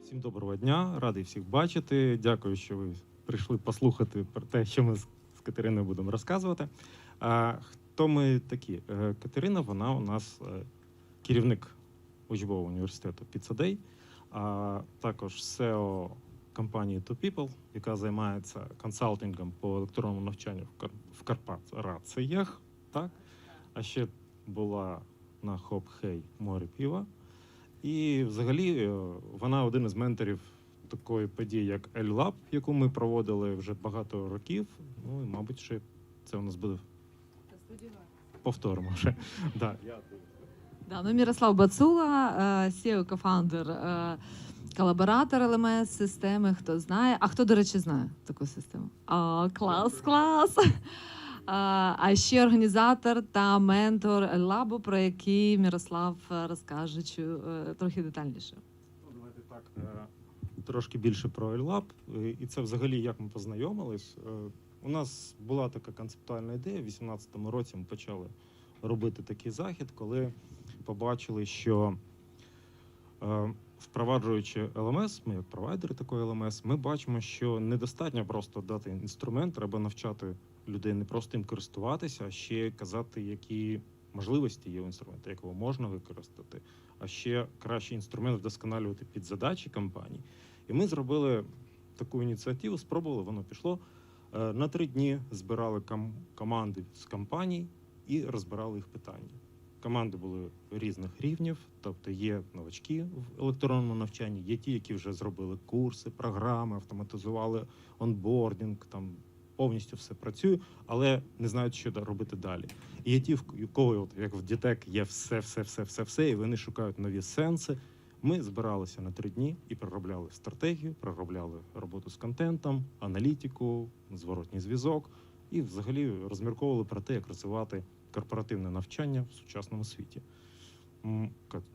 Всім доброго дня, радий всіх бачити. Дякую, що ви прийшли послухати про те, що ми з Катериною будемо розказувати. Хто ми такі? Катерина, вона у нас керівник учбового університету PizzaDay, а також SEO компанії TwoPeople, яка займається консалтингом по електронному навчанню в корпораціях. Так? А ще була на Хоп-Хей море піва. І взагалі вона один із менторів такої події, як L-Lab, яку ми проводили вже багато років. Ну і, мабуть, ще це у нас буде повторимо ще. Да, ну, Мирослав Бацула, SEO кофаундер, колаборатор LMS-системи, хто знає. А хто, до речі, знає таку систему? Клас! А ще організатор та ментор L-Lab, про який Мирослав розкаже трохи детальніше. Давайте так, трошки більше про L-Lab. І це взагалі, як ми познайомились. У нас була така концептуальна ідея. У 2018 році ми почали робити такий захід, коли побачили, що впроваджуючи LMS, ми як провайдери такої LMS, ми бачимо, що недостатньо просто дати інструмент, треба навчати людей не просто їм користуватися, а ще казати, які можливості є у інструменту, як його можна використати, а ще кращий інструмент вдосконалювати під задачі компаній. І ми зробили таку ініціативу, спробували, воно пішло. На 3 дні збирали команди з компаній і розбирали їх питання. Команди були різних рівнів, тобто є новачки в електронному навчанні, є ті, які вже зробили курси, програми, автоматизували онбордінг, там повністю все працює, але не знають, що робити далі. І є ті, у кого, як в Дітек, є все, і вони шукають нові сенси. Ми збиралися на 3 дні і проробляли стратегію, проробляли роботу з контентом, аналітику, зворотній зв'язок і взагалі розмірковували про те, як розвивати корпоративне навчання в сучасному світі.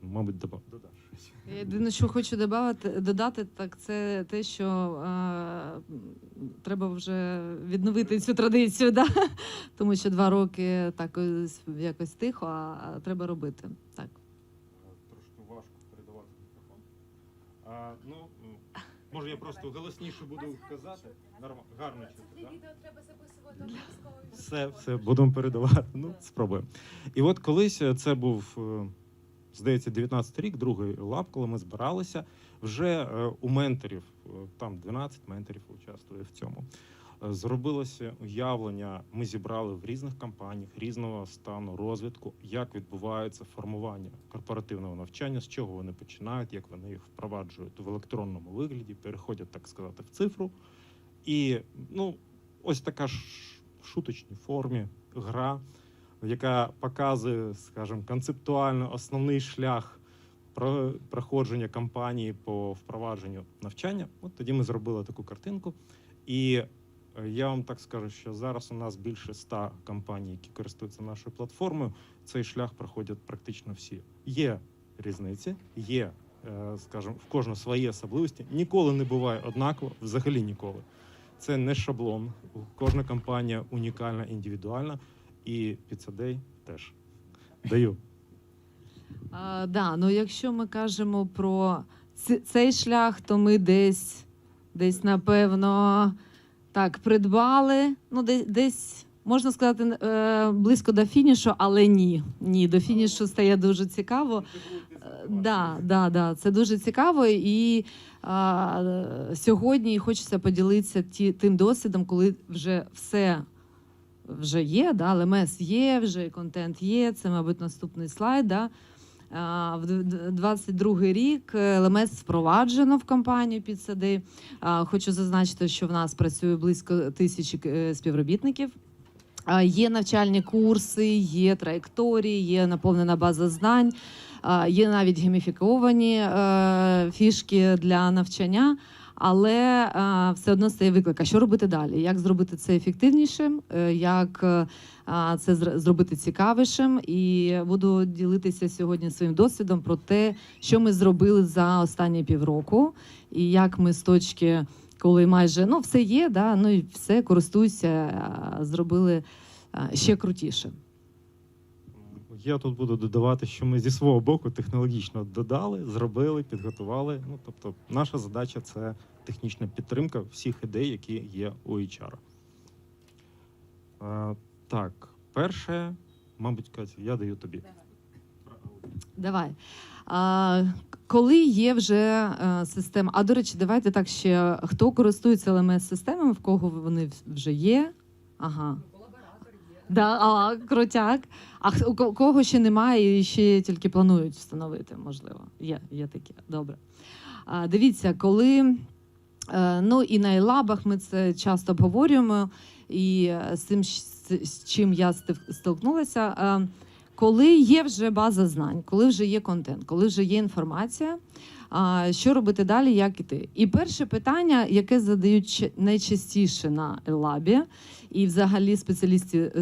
Мабуть, додаш щось. Єдине, що хочу додати, так це те, що треба вже відновити цю традицію, да? Тому що 2 роки так якось тихо, а треба робити. Так. Трошки важко передавати мікрофон. Може, я просто голосніше буду казати? Гарно чути, так? Відео треба записувати обов'язково. Все, будемо передавати. Ну, спробуємо. І от колись це був, здається, 19 рік, другий лаб, коли ми збиралися, вже у менторів, там 12 менторів участвує в цьому. Зробилося уявлення, ми зібрали в різних компаніях різного стану розвитку, як відбувається формування корпоративного навчання, з чого вони починають, як вони їх впроваджують в електронному вигляді, переходять, так сказати, в цифру. І, ось така в шуточній формі гра, яка показує, скажімо, концептуально основний шлях проходження компанії по впровадженню навчання. От тоді ми зробили таку картинку. І я вам так скажу, що зараз у нас більше 100 компаній, які користуються нашою платформою. Цей шлях проходять практично всі. Є різниці, є, скажімо, в кожного свої особливості. Ніколи не буває однаково, взагалі ніколи. Це не шаблон. Кожна компанія унікальна, індивідуальна. І PizzaDay теж. Даю. Якщо ми кажемо про цей шлях, то ми десь напевно, так, придбали, десь, можна сказати, близько до фінішу, але ні. Ні, до фінішу стає дуже цікаво. Це дуже цікаво. І сьогодні хочеться поділитися тим досвідом, коли вже все вже є, LMS є, вже контент є. Це, мабуть, наступний слайд. В 22-й рік LMS впроваджено в компанію PizzaDay. Хочу зазначити, що в нас працює близько 1000 співробітників. Є навчальні курси, є траєкторії, є наповнена база знань, є навіть гейміфіковані фішки для навчання. Але все одно стає виклик, а що робити далі? Як зробити це ефективнішим, як це зробити цікавішим? І буду ділитися сьогодні своїм досвідом про те, що ми зробили за останні півроку, і як ми з точки, коли майже все є, і все, користуюся, зробили ще крутіше. Я тут буду додавати, що ми зі свого боку технологічно додали, зробили, підготували. Ну, тобто, наша задача це технічна підтримка всіх ідей, які є у HR. Так, перше, мабуть, Катя, я даю тобі. Давай. Коли є вже система, а до речі, давайте так ще, хто користується LMS-системами, в кого вони вже є? Ага. Да, крутяк. А у кого ще немає і ще тільки планують встановити, можливо. Є таке. Добре. Дивіться, коли, ну і на iLab ми це часто обговорюємо, і з тим, з чим я стикнулася, коли є вже база знань, коли вже є контент, коли вже є інформація, що робити далі, як іти. І перше питання, яке задають найчастіше на iLab, і взагалі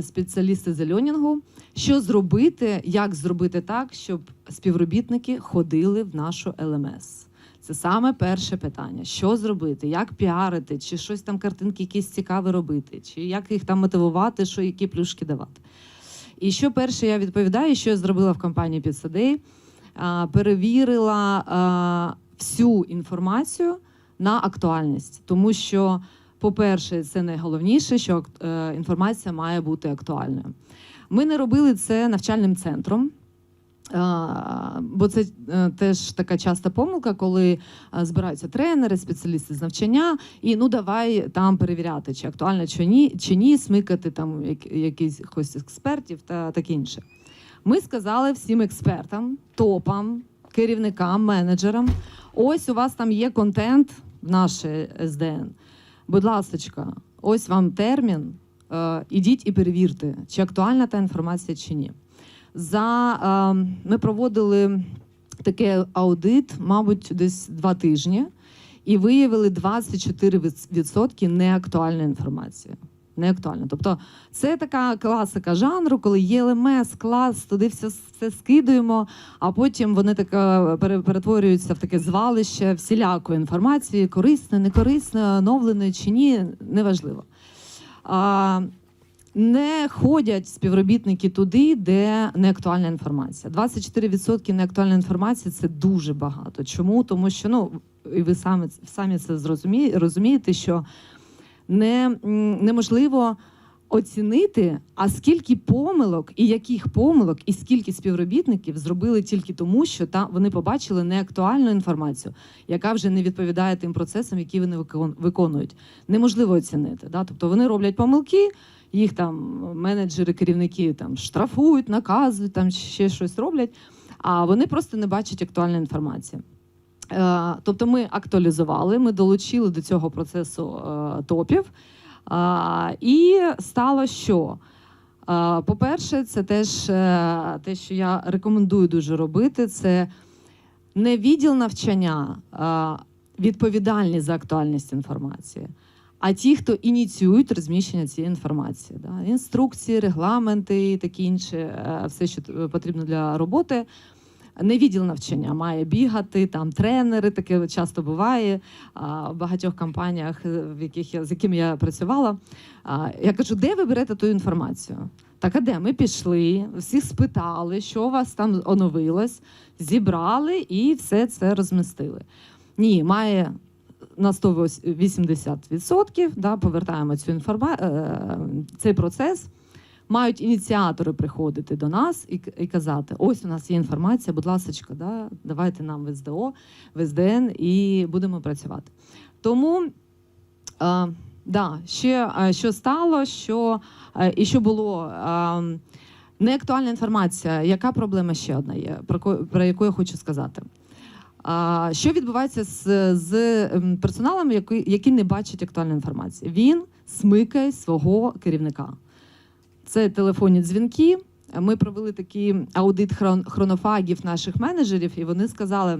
спеціалісти з льонінгу, що зробити, як зробити так, щоб співробітники ходили в нашу LMS. Це саме перше питання. Що зробити, як піарити, чи щось там картинки якісь цікаві робити, чи як їх там мотивувати, що які плюшки давати. І що перше я відповідаю, що я зробила в компанії PizzaDay, перевірила всю інформацію на актуальність. Тому що, по-перше, це найголовніше, що інформація має бути актуальною. Ми не робили це навчальним центром, бо це теж така часта помилка, коли збираються тренери, спеціалісти з навчання, і ну давай там перевіряти, чи актуально, чи ні, смикати там якихось експертів та таке інше. Ми сказали всім експертам, топам, керівникам, менеджерам, ось у вас там є контент в наше СДН. Будь ласочка, ось вам термін, ідіть і перевірте, чи актуальна та інформація, чи ні. Ми проводили такий аудит, мабуть, десь 2 тижні, і виявили 24% неактуальної інформації. Неактуально. Тобто це така класика жанру, коли є ЛМС, клас, туди все скидуємо, а потім вони перетворюються в таке звалище всілякої інформації, корисне, некорисне, оновлене чи ні, неважливо. Не ходять співробітники туди, де неактуальна інформація. 24% неактуальної інформації – це дуже багато. Чому? Тому що, ну, і ви самі це розумієте, що неможливо оцінити, а скільки помилок, і яких помилок, і скільки співробітників зробили тільки тому, що вони побачили неактуальну інформацію, яка вже не відповідає тим процесам, які вони виконують. Неможливо оцінити. Да? Тобто вони роблять помилки, їх там менеджери, керівники там штрафують, наказують, там ще щось роблять, а вони просто не бачать актуальної інформації. Тобто ми актуалізували, ми долучили до цього процесу топів, і стало що? По-перше, це теж те, що я рекомендую дуже робити, це не відділ навчання відповідальні за актуальність інформації, а ті, хто ініціюють розміщення цієї інформації. Да? Інструкції, регламенти і таке інше, все, що потрібно для роботи. Не відділ навчання має бігати, там тренери, таке часто буває в багатьох компаніях, з якими я працювала. Я кажу, де ви берете ту інформацію? Так, а де? Ми пішли, всіх спитали, що у вас там оновилось, зібрали і все це розмістили. Ні, має на 180%, да, повертаємо цей процес. Мають ініціатори приходити до нас і казати, ось у нас є інформація, будь ласка, да, давайте нам в СДО, в СДН і будемо працювати. Тому, да, ще що стало, і що було, неактуальна інформація. Яка проблема ще одна є, про яку я хочу сказати? Що відбувається з персоналом, який не бачить актуальної інформації? Він смикає свого керівника. Це телефонні дзвінки. Ми провели такий аудит хронофагів наших менеджерів, і вони сказали,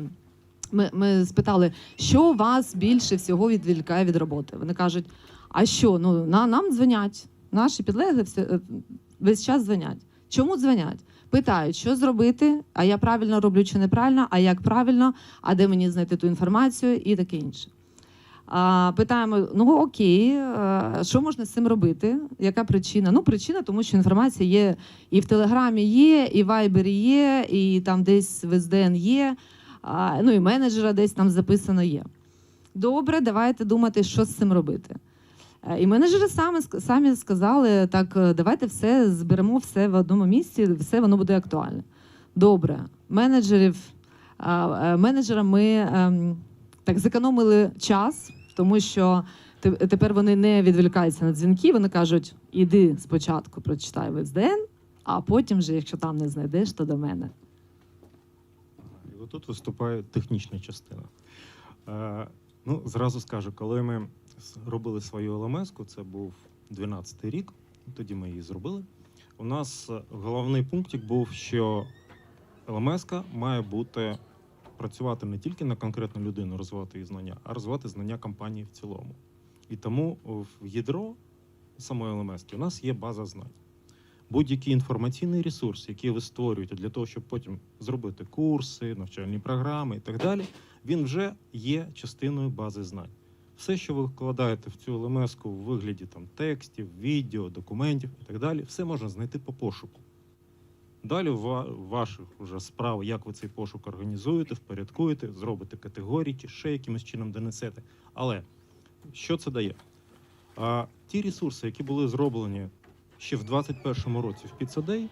ми спитали, що вас більше всього відволікає від роботи. Вони кажуть, а що, ну, нам дзвонять, наші підлеглі весь час дзвонять. Чому дзвонять? Питають, що зробити, а я правильно роблю чи неправильно, а як правильно, а де мені знайти ту інформацію і таке інше. Питаємо: ну окей, що можна з цим робити? Яка причина? Ну, причина, тому що інформація є і в Телеграмі є, і в Вайбері є, і там десь в SDN є, ну і менеджера десь там записано є. Добре, давайте думати, що з цим робити. І менеджери самі сказали: так, давайте все зберемо все в одному місці, все воно буде актуальне. Добре, менеджерам ми так зекономили час, тому що тепер вони не відволікаються на дзвінки, вони кажуть: іди спочатку прочитай в SDN, а потім вже, якщо там не знайдеш, то до мене. І отут виступає технічна частина. Ну, зразу скажу, коли ми робили свою ЛМС-ку, це був 12-й рік, тоді ми її зробили. У нас головний пунктик був, що ЛМС-ка має працювати не тільки на конкретну людину, розвивати її знання, а розвивати знання компанії в цілому. І тому в ядро самої ЛМС-ки у нас є база знань. Будь-який інформаційний ресурс, який ви створюєте для того, щоб потім зробити курси, навчальні програми і так далі, він вже є частиною бази знань. Все, що ви вкладаєте в цю ЛМС-ку в вигляді там, текстів, відео, документів і так далі, все можна знайти по пошуку. Далі ваших вже справ, як ви цей пошук організуєте, впорядкуєте, зробите категорії чи ще якимось чином донесете. Але що це дає? Ті ресурси, які були зроблені ще в 2021 році в PizzaDay,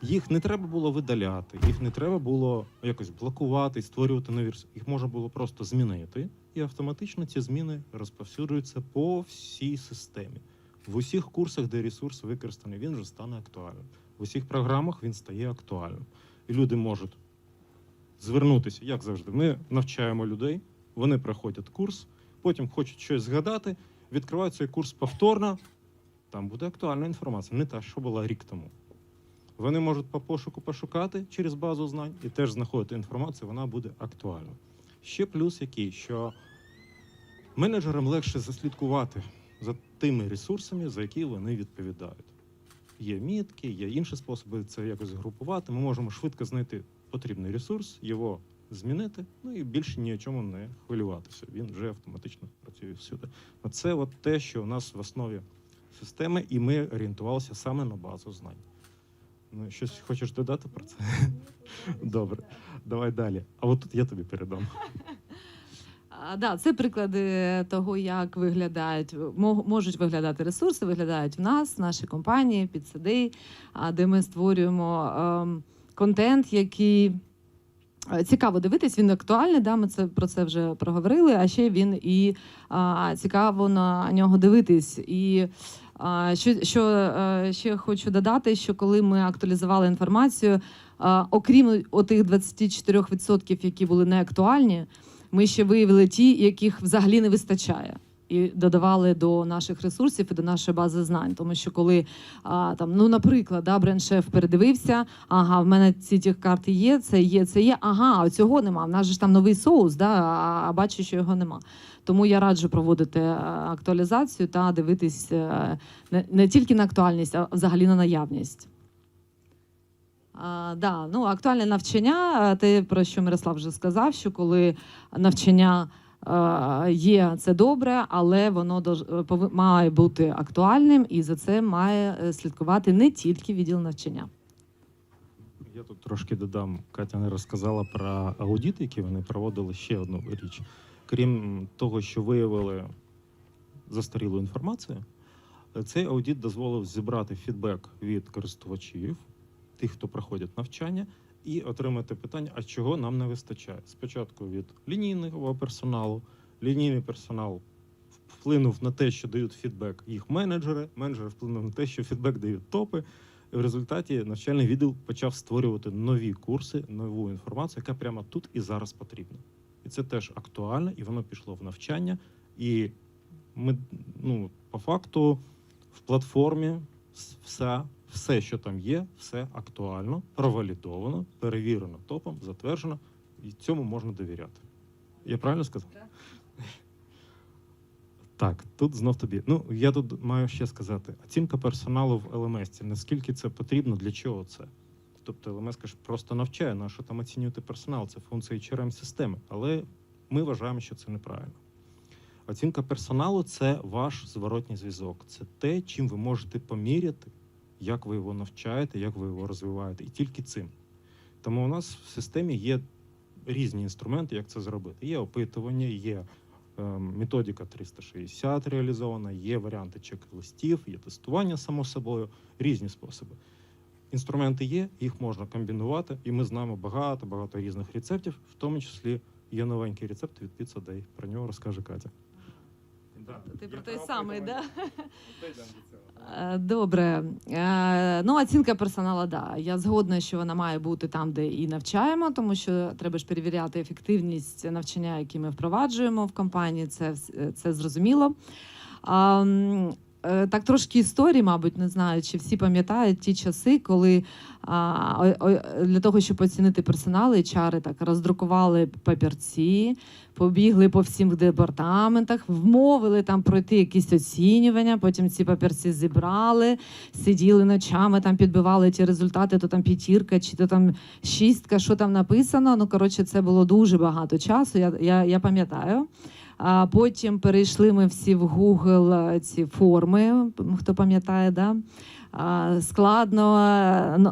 їх не треба було видаляти, їх не треба було якось блокувати, створювати нові ресурси. Їх можна було просто змінити, і автоматично ці зміни розповсюджуються по всій системі. В усіх курсах, де ресурс використаний, він вже стане актуальним. В усіх програмах він стає актуальним. І люди можуть звернутися, як завжди. Ми навчаємо людей, вони проходять курс, потім хочуть щось згадати, відкривають цей курс повторно, там буде актуальна інформація, не та, що була рік тому. Вони можуть по пошуку пошукати через базу знань і теж знаходити інформацію, вона буде актуальна. Ще плюс який, що менеджерам легше заслідкувати за тими ресурсами, за які вони відповідають. Є мітки, є інші способи це якось групувати. Ми можемо швидко знайти потрібний ресурс, його змінити, ну і більше ні о чому не хвилюватися. Він вже автоматично працює всюди. Це от те, що у нас в основі системи, і ми орієнтувалися саме на базу знань. Ну, щось хочеш додати про це? Добре, давай далі. А от тут я тобі передам. Да, це приклади того, як можуть виглядати ресурси, виглядають в нас, в нашій компанії, PizzaDay, де ми створюємо контент, який цікаво дивитись, він актуальний, да, ми про це вже проговорили, а ще він і цікаво на нього дивитись. І що ще хочу додати, що коли ми актуалізували інформацію, окрім отих 24%, які були неактуальні, ми ще виявили ті, яких взагалі не вистачає, і додавали до наших ресурсів і до нашої бази знань. Тому що коли, там, ну, наприклад, бренд-шеф передивився, ага, в мене ці карти є, це є, ага, а цього нема, в нас же ж там новий соус, а бачу, що його нема. Тому я раджу проводити актуалізацію та дивитись не тільки на актуальність, а взагалі на наявність. Ну, актуальне навчання, те, про що Мирослав вже сказав, що коли навчання є, це добре, але воно має бути актуальним, і за це має слідкувати не тільки відділ навчання. Я тут трошки додам. Катя не розказала про аудит, який вони проводили, ще одну річ. Крім того, що виявили застарілу інформацію, цей аудит дозволив зібрати фідбек від користувачів, тих, хто проходять навчання, і отримати питання, а чого нам не вистачає. Спочатку від лінійного персоналу. Лінійний персонал вплинув на те, що дають фідбек їх менеджери вплинув на те, що фідбек дають топи. І в результаті навчальний відділ почав створювати нові курси, нову інформацію, яка прямо тут і зараз потрібна. І це теж актуально, і воно пішло в навчання. І ми, по факту, в платформі все, що там є, все актуально, провалідовано, перевірено топом, затверджено, і цьому можна довіряти. Я правильно сказав? Так, тут знов тобі. Я тут маю ще сказати. Оцінка персоналу в ЛМС, наскільки це потрібно, для чого це? Тобто ЛМС, каже, просто навчає, на що там оцінювати персонал, це функція HRM-системи, але ми вважаємо, що це неправильно. Оцінка персоналу – це ваш зворотній зв'язок. Це те, чим ви можете поміряти, як ви його навчаєте, як ви його розвиваєте. І тільки цим. Тому у нас в системі є різні інструменти, як це зробити. Є опитування, є методика 360 реалізована, є варіанти чек-листів, є тестування, само собою, різні способи. Інструменти є, їх можна комбінувати, і ми знаємо багато різних рецептів, в тому числі є новенький рецепт від Pizza Day. Про нього розкаже Катя. Ти про той самий, да? Добре. Ну, оцінка персоналу, да. Я згодна, що вона має бути там, де і навчаємо, тому що треба ж перевіряти ефективність навчання, які ми впроваджуємо в компанії, це зрозуміло. Так трошки історії, мабуть, не знаю, чи всі пам'ятають ті часи, коли для того, щоб оцінити персонал, HR так роздрукували папірці, побігли по всім департаментах, вмовили там пройти якісь оцінювання, потім ці папірці зібрали, сиділи ночами, там підбивали ті результати, то там 5, чи то там 6, що там написано. Ну, коротше, це було дуже багато часу, я пам'ятаю. А потім перейшли ми всі в Google ці форми, хто пам'ятає, да? Складно,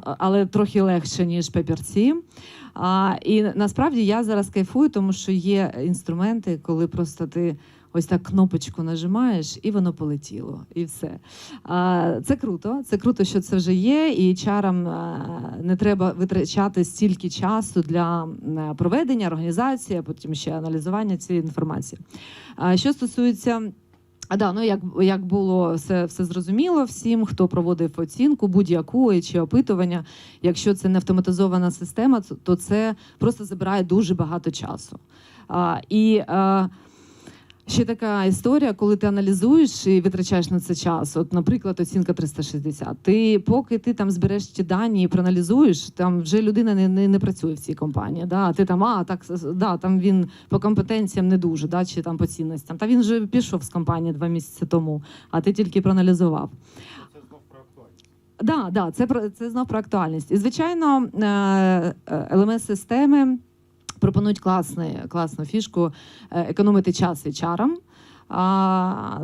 але трохи легше, ніж папірці. І насправді я зараз кайфую, тому що є інструменти, коли просто ти ось так кнопочку нажимаєш, і воно полетіло, і все. Це круто, що це вже є, і HR-ам не треба витрачати стільки часу для проведення, організації, а потім ще аналізування цієї інформації. Що стосується як було все зрозуміло всім, хто проводив оцінку, будь-яку чи опитування, якщо це не автоматизована система, то це просто забирає дуже багато часу. Ще така історія, коли ти аналізуєш і витрачаєш на це час. От, наприклад, оцінка 360. Поки ти там збереш ті дані і проаналізуєш, там вже людина не працює в цій компанії. Да? А ти там, там він по компетенціям не дуже, да? Чи там по цінностям. Та він вже пішов з компанії 2 місяці тому, а ти тільки проаналізував. Це знов про актуальність. Це знов про актуальність. І, звичайно, LMS-системи пропонують класну фішку економити час HR-ам.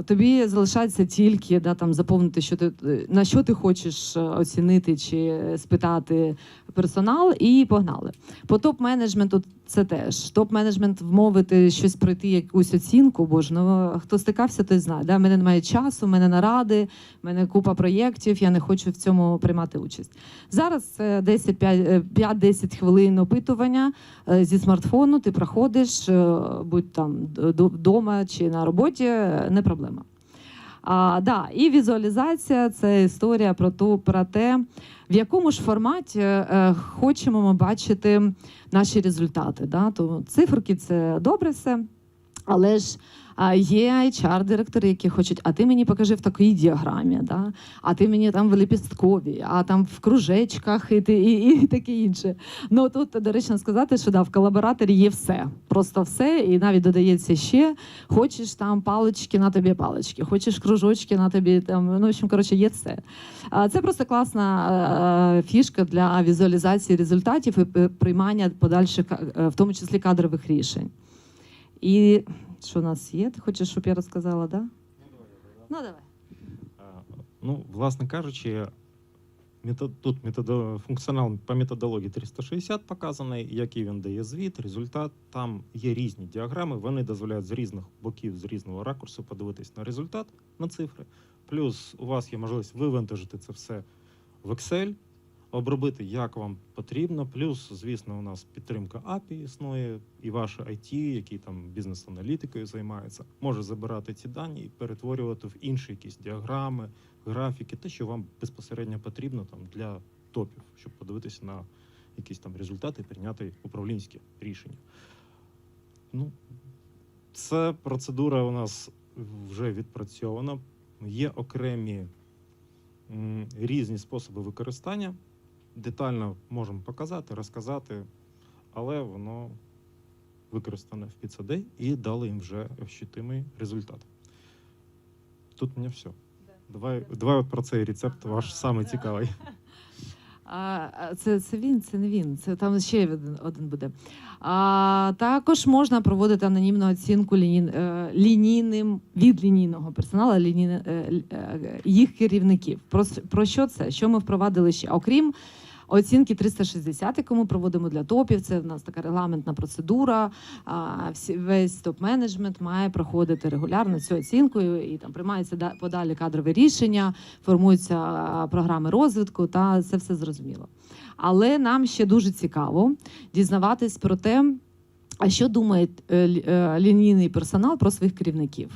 Тобі залишається тільки там заповнити, на що ти хочеш оцінити чи спитати персонал, і погнали. По топ-менеджменту це теж. Топ-менеджмент вмовити щось пройти, якусь оцінку, хто стикався, той знає. Да? В мене немає часу, в мене наради, в мене купа проєктів, я не хочу в цьому приймати участь. Зараз це 5-10 хвилин опитування зі смартфону, ти проходиш, будь там вдома чи на роботі, не проблема. І візуалізація – це історія про те, в якому ж форматі хочемо ми бачити наші результати. Да? То циферки – це добре все, але ж є HR-директори, які хочуть, а ти мені покажи в такій діаграмі, да? А ти мені там в лепістковій, а там в кружечках і таке інше. Ну тут доречно сказати, що в колабораторі є все, просто все, і навіть додається ще, хочеш там палички, на тобі палички, хочеш кружочки, на тобі там, в общем, є все. Це просто класна фішка для візуалізації результатів і приймання подальших, в тому числі кадрових рішень. І що у нас є? Ти хочеш, щоб я розказала, да? Ну, давай. Власне кажучи, тут функціонал по методології 360 показаний, який він дає звіт, результат. Там є різні діаграми, вони дозволяють з різних боків, з різного ракурсу подивитись на результат, на цифри. Плюс у вас є можливість вивантажити це все в Excel, обробити, як вам потрібно. Плюс, звісно, у нас підтримка API існує, і ваше IT, який там бізнес-аналітикою займається, може забирати ці дані і перетворювати в інші якісь діаграми, графіки, те, що вам безпосередньо потрібно там для топів, щоб подивитися на якісь там результати і прийняти управлінське рішення. Це процедура у нас вже відпрацьована. Є окремі різні способи використання. Детально можемо показати, розказати, але воно використане в Pizza Day і дали їм вже ощутимий результат. Тут у мене все. Давай про цей рецепт, ваш самий цікавий. Це він, це не він. Це там ще один буде. Також можна проводити анонімну оцінку лінійним від лінійного персоналу, їх керівників. Про що це? Що ми впровадили ще? Окрім оцінки 360, яку ми проводимо для топів, це в нас така регламентна процедура. Весь топ-менеджмент має проходити регулярно цю оцінку, і там приймаються подалі кадрові рішення, формуються програми розвитку, та це все зрозуміло. Але нам ще дуже цікаво дізнаватись про те, а що думає лінійний персонал про своїх керівників?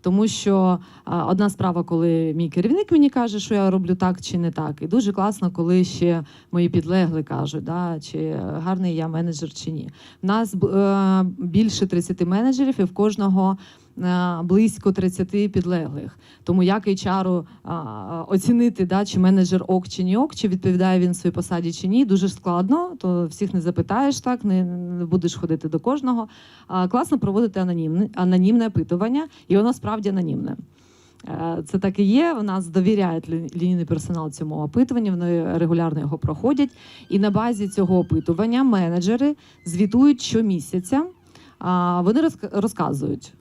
Тому що одна справа, коли мій керівник мені каже, що я роблю так чи не так. І дуже класно, коли ще мої підлегли кажуть, да, чи гарний я менеджер чи ні. У нас більше 30 менеджерів, і в кожного близько 30 підлеглих. Тому як HR оцінити, да, чи менеджер ок чи не ок, чи відповідає він своїй посаді чи ні, дуже складно, то всіх не запитаєш, так, не будеш ходити до кожного. Класно проводити анонімне опитування, і воно справді анонімне. Це так і є, у нас довіряють лінійний персонал цьому опитуванню, вони регулярно його проходять. І на базі цього опитування менеджери звітують щомісяця, вони розказують,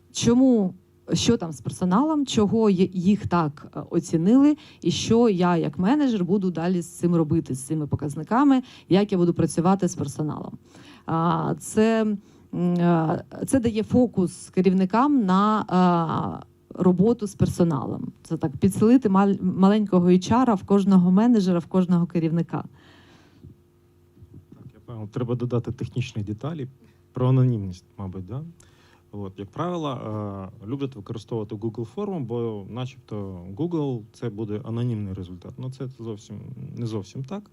що там з персоналом, чого їх так оцінили, і що я як менеджер буду далі з цим робити, з цими показниками, як я буду працювати з персоналом. Це дає фокус керівникам на роботу з персоналом. Це так, підселити маленького HR в кожного менеджера, в кожного керівника. Так, я певно, треба додати технічні деталі про анонімність, мабуть, да? От, як правило, люблять використовувати Google форму, бо начебто Google – це буде анонімний результат. Ну, це не зовсім так.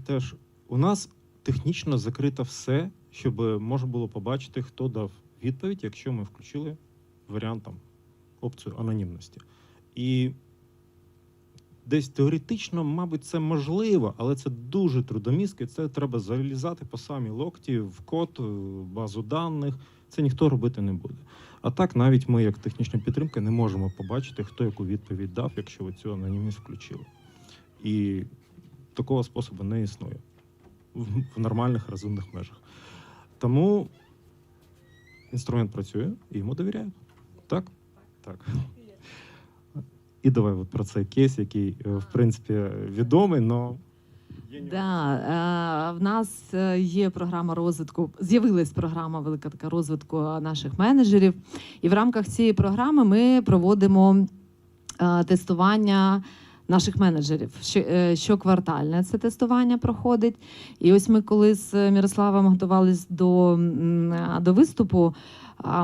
Теж у нас технічно закрито все, щоб можна було побачити, хто дав відповідь, якщо ми включили варіант, там, опцію анонімності. І десь теоретично, мабуть, це можливо, але це дуже трудомістко, і це треба залізати по самі локті в код, в базу даних. Це ніхто робити не буде. А так навіть ми, як технічна підтримка, не можемо побачити, хто яку відповідь дав, якщо ви цю анонімність включили. І такого способу не існує в нормальних розумних межах. Тому інструмент працює і йому довіряють. Так? Так. І давай от про цей кейс, який, в принципі, відомий, але... В нас є програма розвитку, з'явилась програма велика така розвитку наших менеджерів. І в рамках цієї програми ми проводимо тестування наших менеджерів. Щоквартальне це тестування проходить. І ось ми коли з Мирославом готувалися до виступу,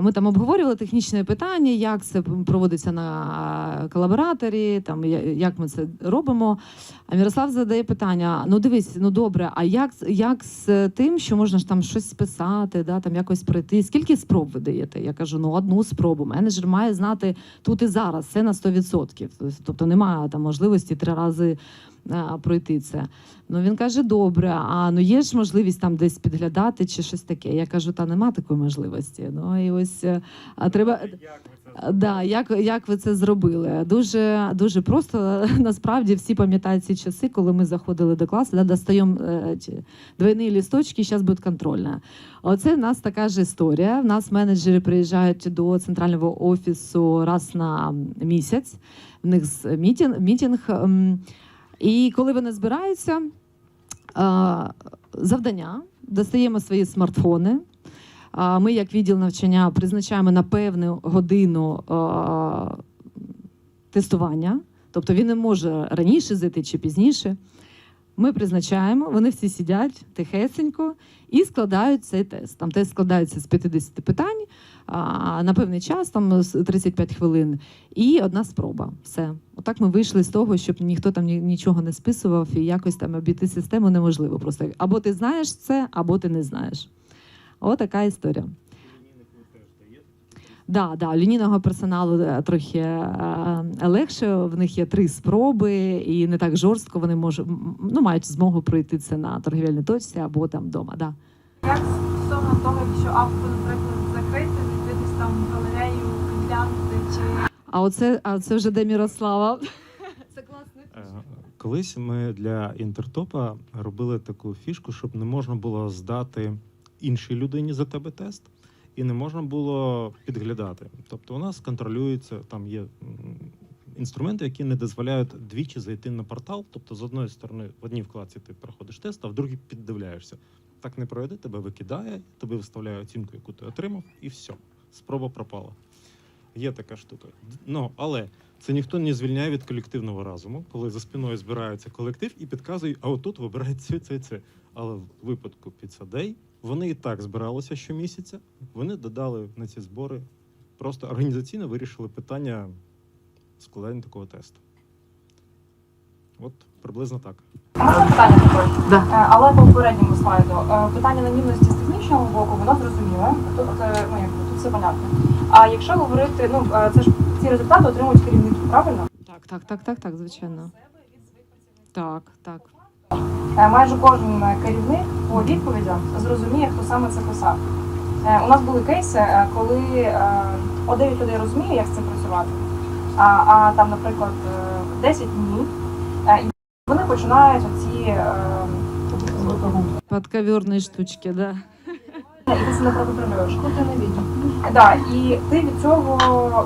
ми там обговорювали технічне питання, як це проводиться на колабораторі, там, як ми це робимо. А Мирослав задає питання, ну дивись, ну добре, а як з тим, що можна ж там щось списати, да, там якось пройти? Скільки спроб ви даєте? Я кажу, ну одну спробу. Менеджер має знати тут і зараз, це на 100%. Тобто немає там можливості 3 рази пройти це. Ну він каже, добре, ну є ж можливість там десь підглядати чи щось таке. Я кажу, та нема такої можливості. Ну і ось треба... Як ви це зробили? Дуже, дуже просто. Насправді всі пам'ятають ці часи, коли ми заходили до класу, достаємо двойні листочки, зараз буде контрольна. Оце в нас така ж історія. В нас менеджери приїжджають до центрального офісу раз на місяць. В них мітинг. І коли вони збираються, завдання, достаємо свої смартфони, ми, як відділ навчання, призначаємо на певну годину тестування, тобто він не може раніше зайти чи пізніше. Ми призначаємо, вони всі сидять тихесенько і складають цей тест. Там тест складається з 50 питань на певний час, там 35 хвилин, і 1 спроба. Все. Отак ми вийшли з того, щоб ніхто там нічого не списував, і якось там обійти систему неможливо. Просто або ти знаєш це, або ти не знаєш. Отака історія. Да, лінійного персоналу трохи легше, в них є 3 спроби і не так жорстко вони мають змогу пройти це на торгівельній точці або там вдома. Да. Як стосовно того, якщо авто, наприклад, закрити, зайти десь там в галерею, глянути, чи... А це вже де Мирослава. Це класно. Колись ми для інтертопа робили таку фішку, щоб не можна було здати іншій людині за тебе тест, і не можна було підглядати. Тобто у нас контролюється, там є інструменти, які не дозволяють двічі зайти на портал. Тобто, з одної сторони, в одній вкладці ти проходиш тест, а в другій піддивляєшся. Так не пройде, тебе викидає, тобі виставляє оцінку, яку ти отримав, і все. Спроба пропала. Є така штука. Ну, але це ніхто не звільняє від колективного разуму, коли за спиною збирається колектив і підказує, а отут вибирають це. Але в випадку Pizza Day вони і так збиралися щомісяця, вони додали на ці збори, просто організаційно вирішили питання складання такого тесту. От приблизно так. Можна питання також? Да. Але по попередньому слайду. Питання анонімності з технічного боку, воно зрозуміле. Тут все понятно. А якщо говорити, це ж ці результати отримують керівники, правильно? Так, звичайно. Так. Майже кожен керівник по відповідям зрозуміє, хто саме це писав. У нас були кейси, коли 9 людей розуміє, як з цим працювати, а там, наприклад, 10 ні. І вони починають оці Подковерні штучки, да. і ти це не контролюєш. Куди не відео. Да, і ти від цього,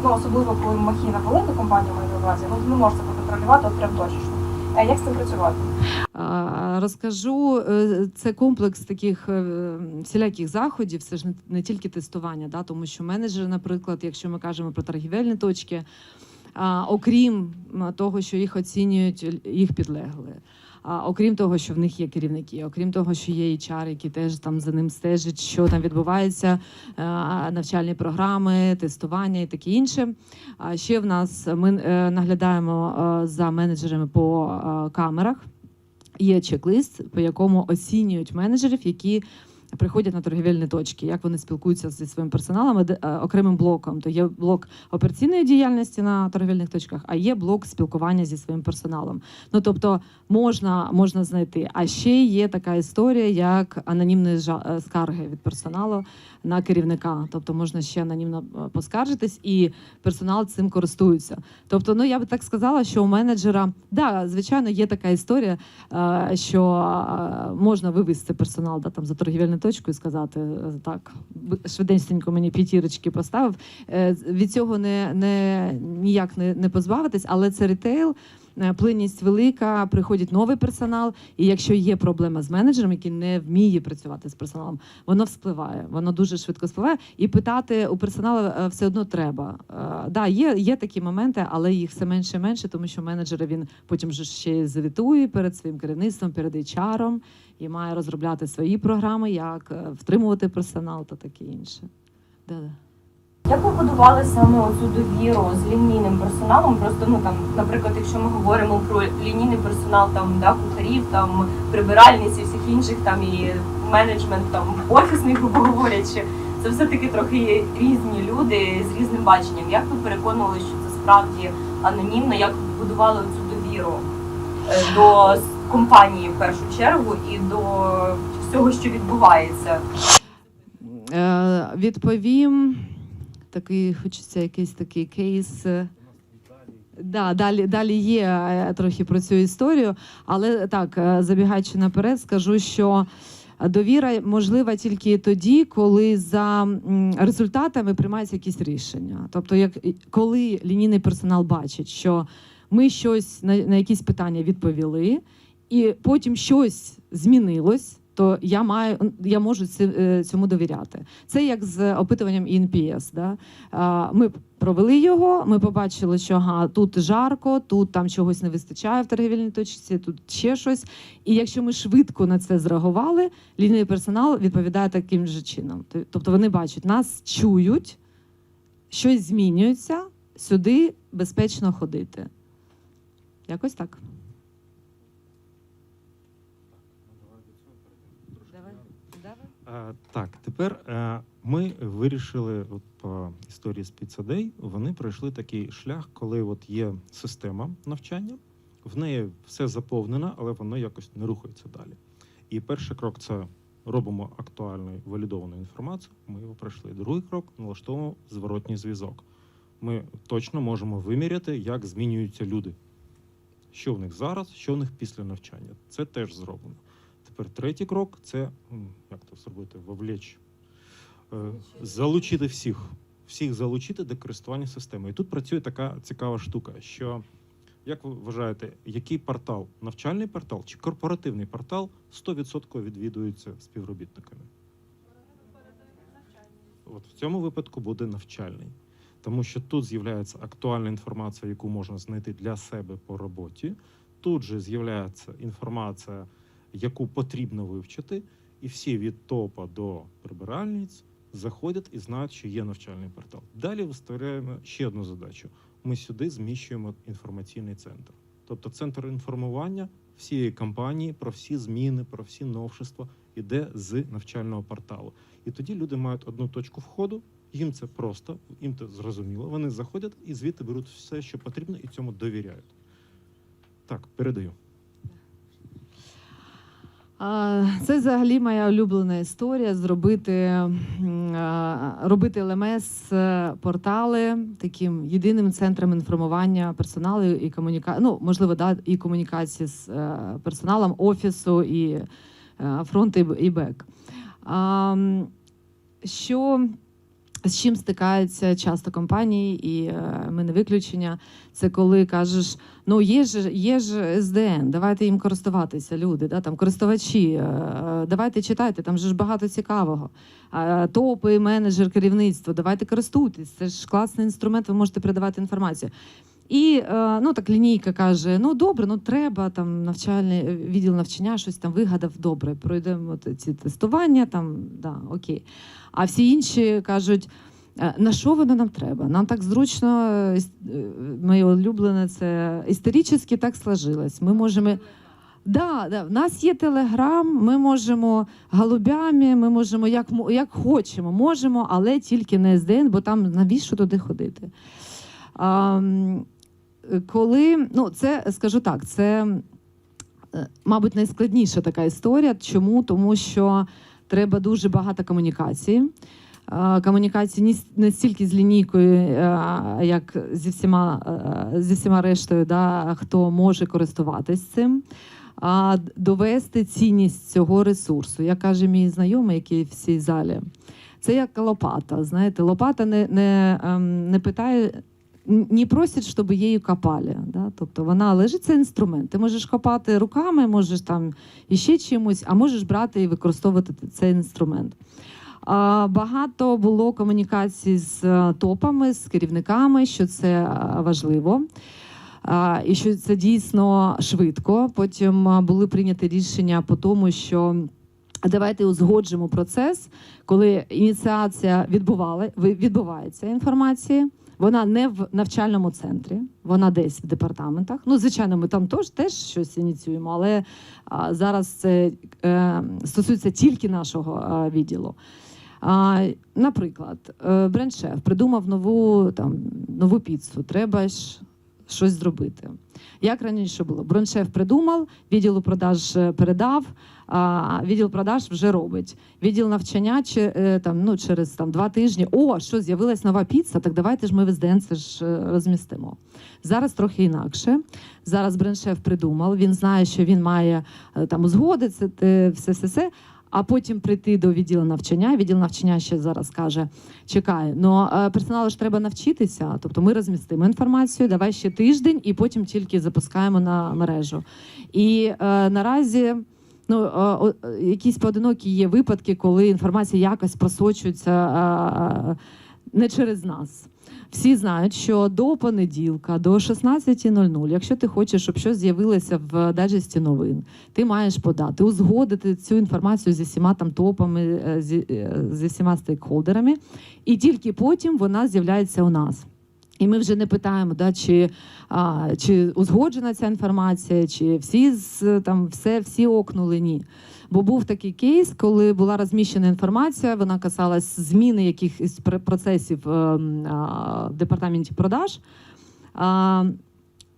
особливо коли махіна велика компанія має на увазі, ти не можеш це проконтролювати от прям точечно. Як з цим працювати? Розкажу, це комплекс таких всіляких заходів, це ж не тільки тестування, да, тому що менеджери, наприклад, якщо ми кажемо про торгівельні точки, окрім того, що їх оцінюють їх підлегли, окрім того, що в них є керівники, окрім того, що є HR, які теж там за ним стежать, що там відбувається, навчальні програми, тестування і таке інше. Ще в нас ми наглядаємо за менеджерами по камерах. Є чек-лист, по якому оцінюють менеджерів, які приходять на торгівельні точки, як вони спілкуються зі своїм персоналом окремим блоком. То є блок операційної діяльності на торгівельних точках, а є блок спілкування зі своїм персоналом. Тобто можна знайти. А ще є така історія, як анонімні скарги від персоналу на керівника. Тобто можна ще анонімно поскаржитись, і персонал цим користується. Тобто, я би так сказала, що у менеджера, звичайно, є така історія, що можна вивести персонал там за торгівельну точку і сказати, так, швиденько мені 5 поставив. Від цього ніяк не позбавитись, але це ритейл, плинність велика, приходить новий персонал, і якщо є проблема з менеджером, який не вміє працювати з персоналом, воно вспливає, воно дуже швидко спливає, і питати у персоналу все одно треба. Є такі моменти, але їх все менше і менше, тому що менеджер, він потім же ще й звітує перед своїм керівництвом, перед HR-ом, і має розробляти свої програми, як втримувати персонал та таке інше. Як ви будували саме оцю довіру з лінійним персоналом? Просто, наприклад, якщо ми говоримо про лінійний персонал, кухарів, прибиральниць і всіх інших, і менеджмент, офісний, грубо говорячи, це все-таки трохи різні люди з різним баченням. Як ви переконували, що це справді анонімно? Як ви будували цю довіру до компанії в першу чергу і до всього, що відбувається? Відповім. Хочеться якийсь такий кейс. Далі є трохи про цю історію, але так, забігаючи наперед, скажу, що довіра можлива тільки тоді, коли за результатами приймаються якісь рішення. Тобто, коли лінійний персонал бачить, що ми щось на якісь питання відповіли, і потім щось змінилось, то я можу цьому довіряти. Це як з опитуванням ІНПС. Ми провели його, ми побачили, що тут жарко, тут там чогось не вистачає в торгівельній точці, тут ще щось. І якщо ми швидко на це зреагували, лінійний персонал відповідає таким же чином. Тобто вони бачать, нас чують, щось змінюється, сюди безпечно ходити. Якось так. Так, тепер ми вирішили, по історії з Pizza Day, вони пройшли такий шлях, коли є система навчання, в неї все заповнено, але воно якось не рухається далі. І перший крок – це робимо актуальну, валідовану інформацію, ми його пройшли. Другий крок – налаштовуємо зворотній зв'язок. Ми точно можемо виміряти, як змінюються люди. Що в них зараз, що в них після навчання. Це теж зроблено. Тепер третій крок – це, як то зробити, вовлечь, залучити всіх залучити до користування системою. І тут працює така цікава штука, що, як ви вважаєте, який портал, навчальний портал чи корпоративний портал 100% відвідується співробітниками? От в цьому випадку буде навчальний. Тому що тут з'являється актуальна інформація, яку можна знайти для себе по роботі. Тут же з'являється інформація, яку потрібно вивчити, і всі від ТОПа до прибиральниць заходять і знають, що є навчальний портал. Далі виставляємо ще одну задачу. Ми сюди зміщуємо інформаційний центр. Тобто центр інформування всієї компанії про всі зміни, про всі новшества йде з навчального порталу. І тоді люди мають одну точку входу, їм це просто, їм це зрозуміло. Вони заходять і звідти беруть все, що потрібно, і цьому довіряють. Так, передаю. Це взагалі моя улюблена історія робити ЛМС-портали таким єдиним центром інформування персоналу і можливо, і комунікації з персоналом офісу і фронту і бек. З чим стикаються часто компанії, і ми не виключення, це коли кажеш, ну є ж СДН, давайте їм користуватися, люди, да, там користувачі, давайте читайте, там же ж багато цікавого. Топи, менеджер, керівництво, давайте користуйтесь, це ж класний інструмент, ви можете передавати інформацію. І так лінійка каже, ну добре, треба, там навчальний відділ навчання щось там вигадав, добре, пройдемо ці тестування, там, да, окей. А всі інші кажуть, на що воно нам треба? Нам так зручно, моє улюблене, це історично так сложилось. Ми можемо, в нас є Телеграм, ми можемо голубями, ми можемо як хочемо, можемо, але тільки не СДН, бо там навіщо туди ходити? Це, скажу так, це, мабуть, найскладніша така історія. Чому? Тому що треба дуже багато комунікації. Комунікації не стільки з лінійкою, як зі всіма рештою, да, хто може користуватись цим. Довести цінність цього ресурсу. Як каже мій знайомий, який в цій залі, це як лопата. Знаєте, лопата не питає, не просять, щоб її копали. Да? Тобто вона лежить, це інструмент. Ти можеш копати руками, можеш там іще чимось, а можеш брати і використовувати цей інструмент. Багато було комунікацій з топами, з керівниками, що це важливо. І що це дійсно швидко. Потім були прийняті рішення по тому, що давайте узгоджимо процес, коли ініціація відбувається інформації. Вона не в навчальному центрі, вона десь в департаментах. Ну, звичайно, ми там теж щось ініціюємо, але зараз це стосується тільки нашого відділу. Наприклад, бренд-шеф придумав нову піцу, треба ж щось зробити. Як раніше було? Бренд-шеф придумав, відділу продаж передав, відділ продаж вже робить. Відділ навчання через 2 тижні. Що, з'явилась нова піца, так давайте ж ми в СДН це ж розмістимо. Зараз трохи інакше. Зараз бренд-шеф придумав, він знає, що він має узгодити все. А потім прийти до відділу навчання. Відділ навчання ще зараз каже, чекай, персоналу ж треба навчитися, тобто ми розмістимо інформацію, давай ще тиждень, і потім тільки запускаємо на мережу. І наразі якісь поодинокі є випадки, коли інформація якось просочується не через нас. Всі знають, що до понеділка, до 16:00, якщо ти хочеш, щоб щось з'явилося в дайджесті новин, ти маєш подати, узгодити цю інформацію зі всіма топами, зі всіма стейкхолдерами, і тільки потім вона з'являється у нас. І ми вже не питаємо, чи узгоджена ця інформація, чи всі окнули, ні. Бо був такий кейс, коли була розміщена інформація, вона касалась зміни якихось процесів в департаменті продаж.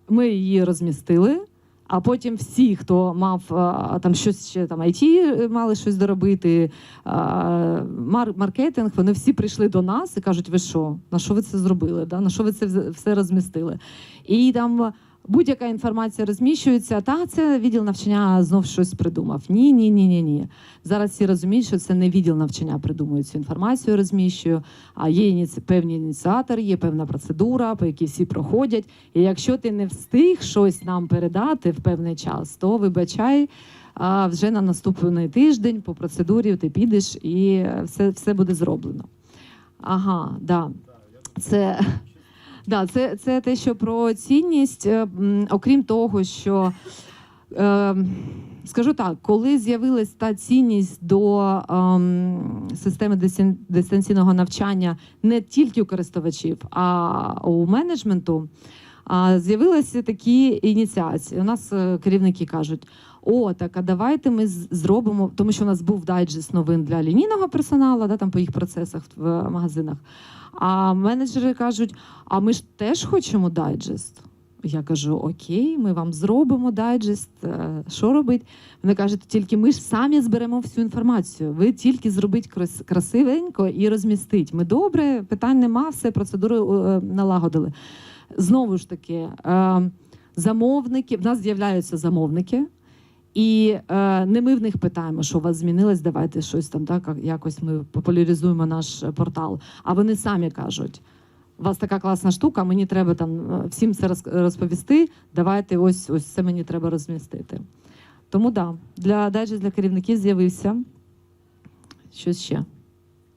Ми її розмістили, а потім всі, хто мав щось ще IT, мали щось доробити, маркетинг, вони всі прийшли до нас і кажуть, ви що, на що ви це зробили, на що ви це все розмістили? І будь-яка інформація розміщується, та це відділ навчання знов щось придумав. Ні. Зараз всі розуміють, що це не відділ навчання придумує цю інформацію, розміщує, а є певні ініціатори, є певна процедура, по якій всі проходять. І якщо ти не встиг щось нам передати в певний час, то вибачай, а вже на наступний тиждень по процедурі ти підеш і все буде зроблено. Ага, да. Це те, що про цінність. Окрім того, що, скажу так, коли з'явилась та цінність до системи дистанційного навчання не тільки у користувачів, а у менеджменту, з'явилися такі ініціації. У нас керівники кажуть, так, а давайте ми зробимо, тому що у нас був дайджест новин для лінійного персоналу, да, там по їх процесах в магазинах. А менеджери кажуть, а ми ж теж хочемо дайджест. Я кажу, окей, ми вам зробимо дайджест, що робить? Вони кажуть, тільки ми ж самі зберемо всю інформацію. Ви тільки зробіть красивенько і розмістить. Ми добре, питань нема, все, процедуру налагодили. Знову ж таки, замовники, в нас з'являються замовники, і не ми в них питаємо, що у вас змінилось, давайте щось там, так, якось ми популяризуємо наш портал. А вони самі кажуть, у вас така класна штука, мені треба там всім це розповісти, давайте ось це мені треба розмістити. Тому да, дайджест для керівників з'явився. Щось ще?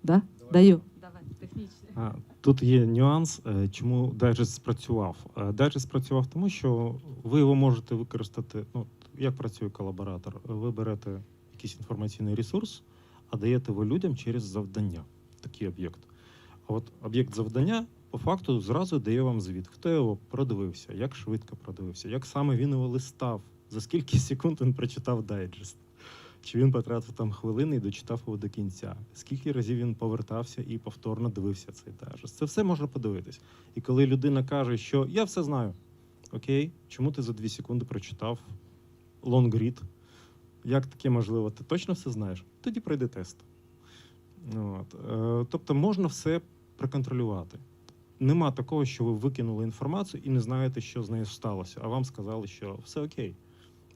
Да? Даю. Давай, технічно. Тут є нюанс, чому дайджест спрацював. Дайджест спрацював тому, що ви його можете використати, як працює колаборатор. Ви берете якийсь інформаційний ресурс, а даєте його людям через завдання, такий об'єкт. А от об'єкт завдання, по факту, зразу дає вам звіт. Хто його продивився, як швидко продивився, як саме він його листав, за скільки секунд він прочитав дайджест. Чи він потратив там хвилини і дочитав його до кінця. Скільки разів він повертався і повторно дивився цей дайджест. Це все можна подивитись. І коли людина каже, що я все знаю, окей, чому ти за 2 секунди прочитав лонгрід? Як таке можливо? Ти точно все знаєш? Тоді пройди тест. Тобто можна все проконтролювати. Нема такого, що ви викинули інформацію і не знаєте, що з нею сталося, а вам сказали, що все окей.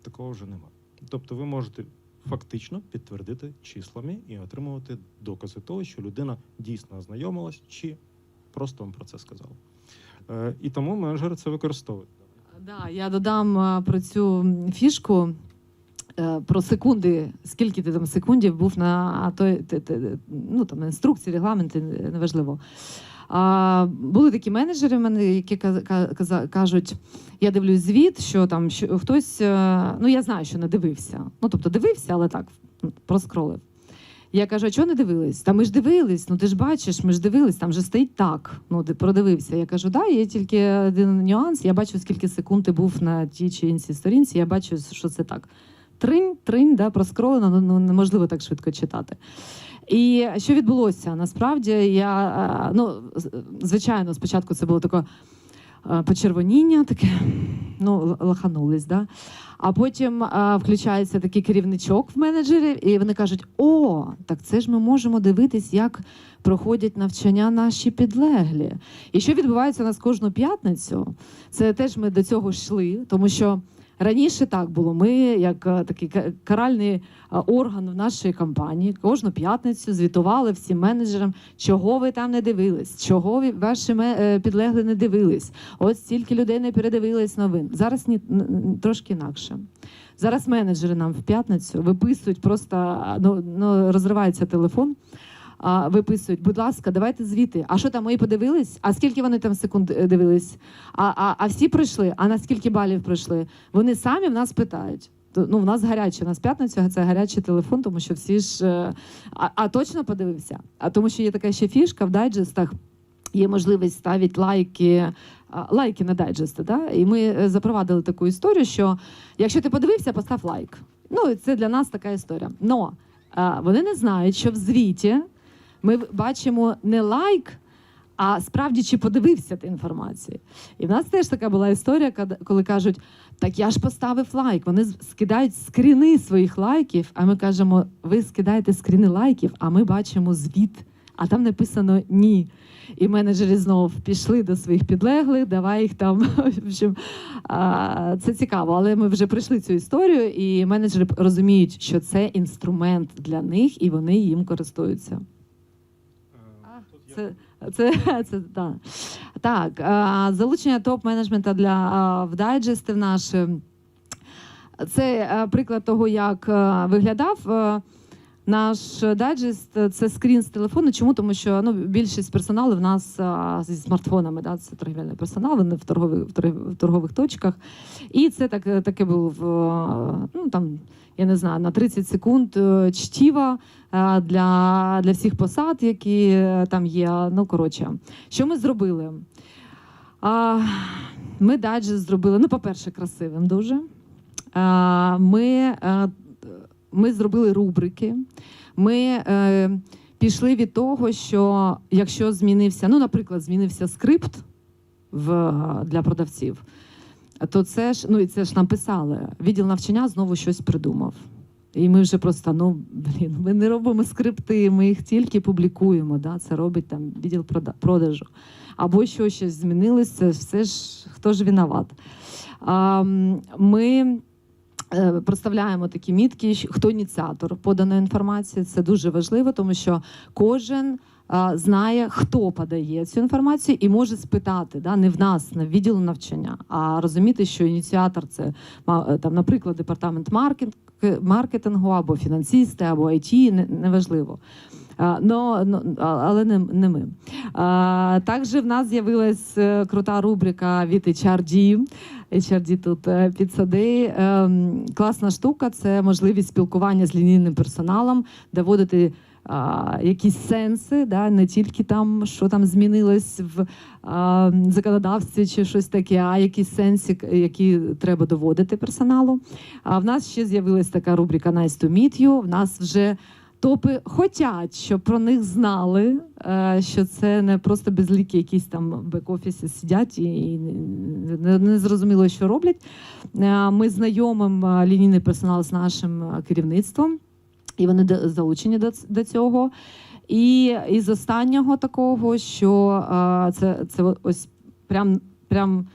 Такого вже нема. Тобто ви можете фактично підтвердити числами і отримувати докази того, що людина дійсно ознайомилась чи просто вам про це сказала. І тому менеджери це використовують. Да, я додам про цю фішку, про секунди, скільки ти там секундів був на той, там інструкції, регламенти, неважливо. Були такі менеджери в мене, які кажуть, я дивлюсь звіт, що там хтось, я знаю, що не дивився. Тобто дивився, але так, проскролив. Я кажу, а чого не дивились? Та ми ж дивились, ти ж бачиш, ми ж дивились, там же стоїть так, ти продивився. Я кажу, да, є тільки один нюанс, я бачу, скільки секунд ти був на тій чи іншій сторінці, я бачу, що це так. Тринь, да, проскролено, неможливо так швидко читати. І що відбулося? Насправді, звичайно, спочатку це було таке почервоніння, таке, лаханулись, да? А потім включається такий керівничок в менеджері, і вони кажуть, так це ж ми можемо дивитись, як проходять навчання наші підлеглі. І що відбувається у нас кожну п'ятницю, це теж ми до цього йшли, тому що раніше так було. Ми, як такий каральний орган в нашій компанії, кожну п'ятницю звітували всім менеджерам, чого ви там не дивились, чого ваші підлеглі не дивились. Ось стільки людей не передивились новин. Зараз трошки інакше. Зараз менеджери нам в п'ятницю виписують просто, розривається телефон, виписують, будь ласка, давайте звіти. А що там, мої подивились? А скільки вони там секунд дивились? А всі пройшли? А на скільки балів пройшли? Вони самі в нас питають. В нас гаряче, у нас п'ятниця, це гарячий телефон, тому що всі ж... А точно подивився? А тому що є така ще фішка в дайджестах, є можливість ставити лайки на дайджести. Да? І ми запровадили таку історію, що якщо ти подивився, постав лайк. Це для нас така історія. Но вони не знають, що в звіті ми бачимо не лайк, а справді, чи подивився ти інформацію. І в нас теж така була історія, коли кажуть, так я ж поставив лайк. Вони скидають скріни своїх лайків, а ми кажемо, ви скидаєте скріни лайків, а ми бачимо звіт. а там написано ні. І менеджери знов пішли до своїх підлеглих, давай їх там. В общем, це цікаво, але ми вже пройшли цю історію, і менеджери розуміють, що це інструмент для них, і вони їм користуються. Це да. Так, залучення топ-менеджмента в дайджести в наш. Це приклад того, як виглядав наш дайджест. Це скрін з телефону. Чому? Тому що більшість персоналу в нас зі смартфонами, да, це торгівельний персонал, вони в торгових точках. І це таке було там, я не знаю, на 30 секунд чтіва для всіх посад, які там є. Ну, коротше, що ми зробили? Ми дайджест зробили, по-перше, красивим дуже. Ми зробили рубрики. Ми пішли від того, що якщо змінився, наприклад, змінився скрипт для продавців, то це ж, і це ж нам писали, відділ навчання знову щось придумав. І ми вже просто, ми не робимо скрипти, ми їх тільки публікуємо, да? Це робить там відділ продажу. Або щось змінилося, це все ж, хто ж виноват. Ми проставляємо такі мітки, хто ініціатор поданої інформації. Це дуже важливо, тому що кожен знає, хто подає цю інформацію і може спитати, да, не в нас, не в відділу навчання, а розуміти, що ініціатор – це, там, наприклад, департамент маркетингу, або фінансисти, або IT, неважливо. Але не ми. Також в нас з'явилась крута рубрика від HRD. HRD тут підсади. Класна штука – це можливість спілкування з лінійним персоналом, доводити якісь сенси, да, не тільки там, що там змінилось в законодавстві чи щось таке, а якісь сенси, які треба доводити персоналу. В нас ще з'явилась така рубрика «Nice to meet you». В нас вже топи хочуть, щоб про них знали, що це не просто безліки якісь там бек-офіси сидять і не зрозуміло, що роблять. Ми знайомимо лінійний персонал з нашим керівництвом, і вони залучені до цього. І з останнього такого, що це ось прям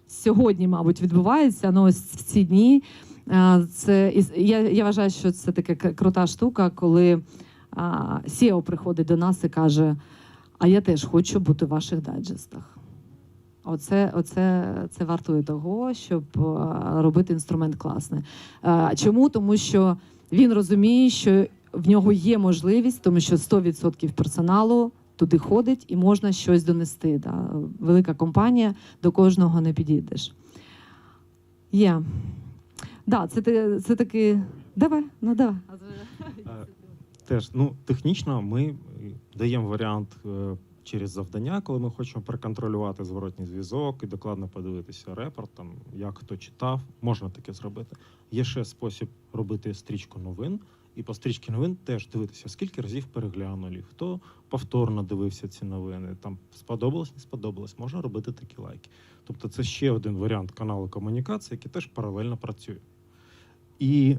сьогодні, мабуть, відбувається, ось в ці дні. Я вважаю, що це така крута штука, коли SEO приходить до нас і каже, а я теж хочу бути в ваших дайджестах. Це вартує того, щоб робити інструмент класний. Чому? Тому що він розуміє, що в нього є можливість, тому що 100% персоналу туди ходить і можна щось донести. Да? Велика компанія, до кожного не підійдеш. Є. Да, це таки. Давай. Теж, технічно ми даємо варіант через завдання, коли ми хочемо проконтролювати зворотній зв'язок і докладно подивитися репорт, там, як хто читав, можна таке зробити. Є ще спосіб робити стрічку новин, і по стрічці новин теж дивитися, скільки разів переглянули, хто повторно дивився ці новини, там сподобалось, не сподобалось, можна робити такі лайки. Тобто це ще один варіант каналу комунікації, який теж паралельно працює. І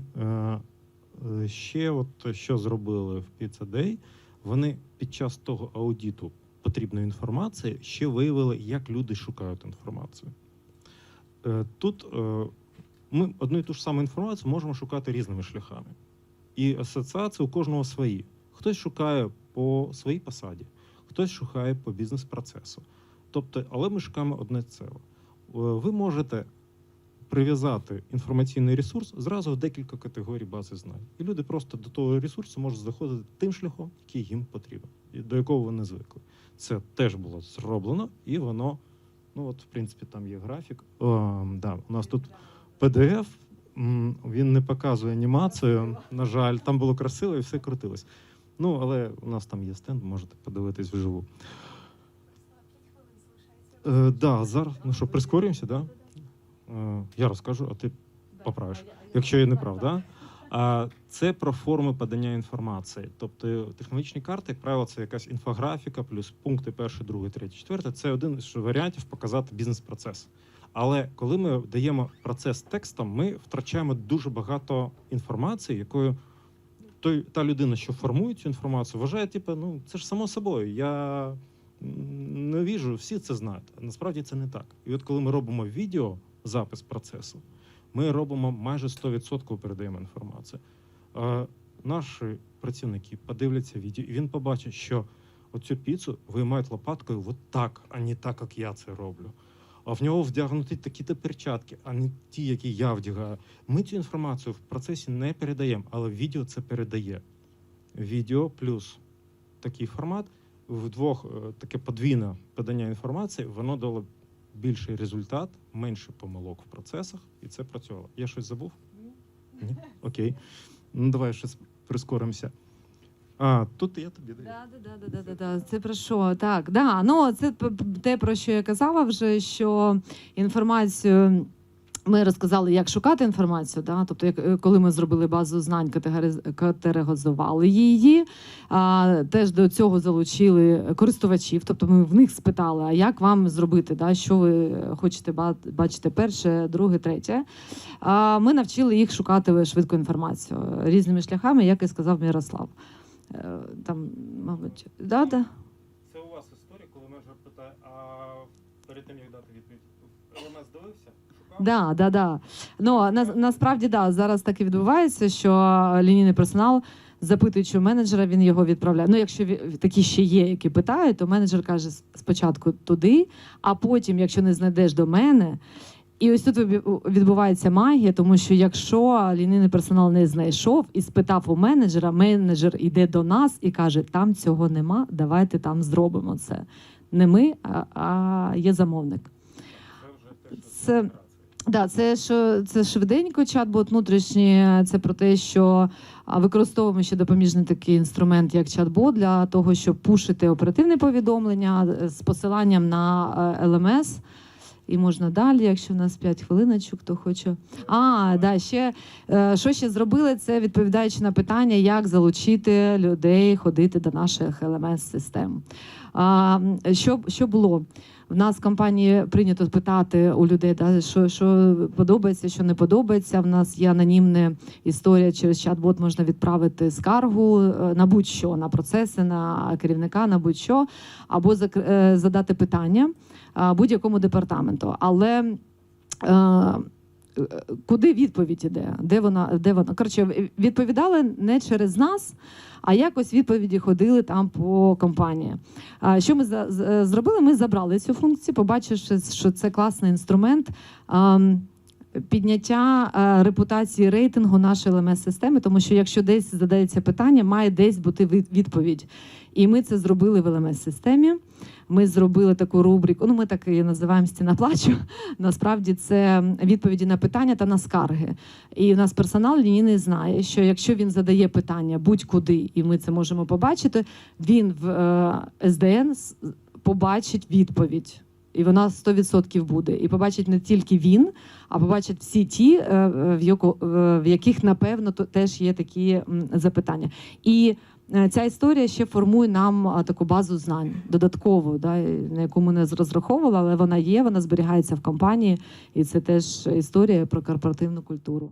ще що зробили в Pizza Day, вони під час того аудиту потрібної інформації ще виявили, як люди шукають інформацію. Тут ми одну і ту ж саму інформацію можемо шукати різними шляхами. І асоціації у кожного свої. Хтось шукає по своїй посаді, хтось шукає по бізнес-процесу. Тобто, але ми шукаємо одне ціле. Ви можете прив'язати інформаційний ресурс зразу в декілька категорій бази знань. І люди просто до того ресурсу можуть заходити тим шляхом, який їм потрібен, і до якого вони звикли. Це теж було зроблено, і воно, в принципі, там є графік. У нас тут PDF, він не показує анімацію, на жаль, там було красиво і все крутилось. Але у нас там є стенд, можете подивитись вживу. Зараз, прискорюємося, да? Я розкажу, а ти поправиш, якщо я не прав, да? Це про форми подання інформації. Тобто технологічні карти, як правило, це якась інфографіка, плюс пункти 1, 2, 3, 4. Це один з варіантів показати бізнес-процес. Але коли ми даємо процес текстом, ми втрачаємо дуже багато інформації, якою та людина, що формує цю інформацію, вважає, типу, ну це ж само собою. Я не віжу, всі це знають. А насправді це не так. І от коли ми робимо відео, запис процесу, ми робимо майже 100% передаємо інформацію. Наші працівники подивляться відео, і він побачить, що оцю піцу виймають лопаткою от так, а не так, як я це роблю. А в нього вдягнуті такі-то перчатки, а не ті, які я вдягаю. Ми цю інформацію в процесі не передаємо, але відео це передає. Відео плюс такий формат, вдвох таке подвійне подання інформації, воно дало більший результат, менше помилок в процесах, і це працювало. Я щось забув? Ні? Окей. Ну, давай щось прискоримося. Тут я тобі даю. Да. Це про що? Так, да. Ну, це те, про що я казала вже, що інформацію ми розказали, як шукати інформацію. Да? Тобто, коли ми зробили базу знань, категоризували її, теж до цього залучили користувачів. Тобто ми в них спитали, а як вам зробити, да? Що ви хочете бачити перше, друге, третє. Ми навчили їх шукати швидку інформацію різними шляхами, як і сказав Мирослав. Там, мабуть, да. Це у вас історія, коли менеджер питає, а перед тим, як дати відповідь, ЛМС дивився? Шукав? Да. Ну, насправді, да, зараз так і відбувається, що лінійний персонал, запитуючи у менеджера, він його відправляє. Ну, якщо такі ще є, які питають, то менеджер каже спочатку туди, а потім, якщо не знайдеш до мене. І ось тут відбувається магія, тому що якщо лінійний персонал не знайшов і спитав у менеджера, менеджер йде до нас і каже, там цього нема, давайте там зробимо це. Не ми, а є замовник. Це швиденько, чат-бот внутрішній, це про те, що використовуємо ще допоміжний такий інструмент, як чат-бот, для того, щоб пушити оперативне повідомлення з посиланням на ЛМС. І можна далі, якщо в нас 5 хвилиночок, хто хоче. Що ще зробили, це відповідаючи на питання, як залучити людей ходити до наших ЛМС-систем. Що було? В нас в компанії прийнято питати у людей, да, що подобається, що не подобається. В нас є анонімна історія, через чат-бот можна відправити скаргу на будь-що, на процеси, на керівника, на будь-що, або задати питання будь-якому департаменту. Але куди відповідь іде? Де вона? Коротше, відповідали не через нас, а якось відповіді ходили там по компанії. Що ми зробили? Ми забрали цю функцію, побачивши, що це класний інструмент підняття репутації рейтингу нашої ЛМС-системи, тому що якщо десь задається питання, має десь бути відповідь. І ми це зробили в ЛМС-системі. Ми зробили таку рубрику, ми так її називаємо «Стіна плачу». Насправді це відповіді на питання та на скарги. І в нас персонал лінійний знає, що якщо він задає питання будь-куди, і ми це можемо побачити, він в СДН побачить відповідь. І вона 100% буде. І побачить не тільки він, а побачить всі ті, в яких, напевно, теж є такі запитання. І ця історія ще формує нам таку базу знань додаткову, да, на яку ми не розраховували, але вона є, вона зберігається в компанії. І це теж історія про корпоративну культуру.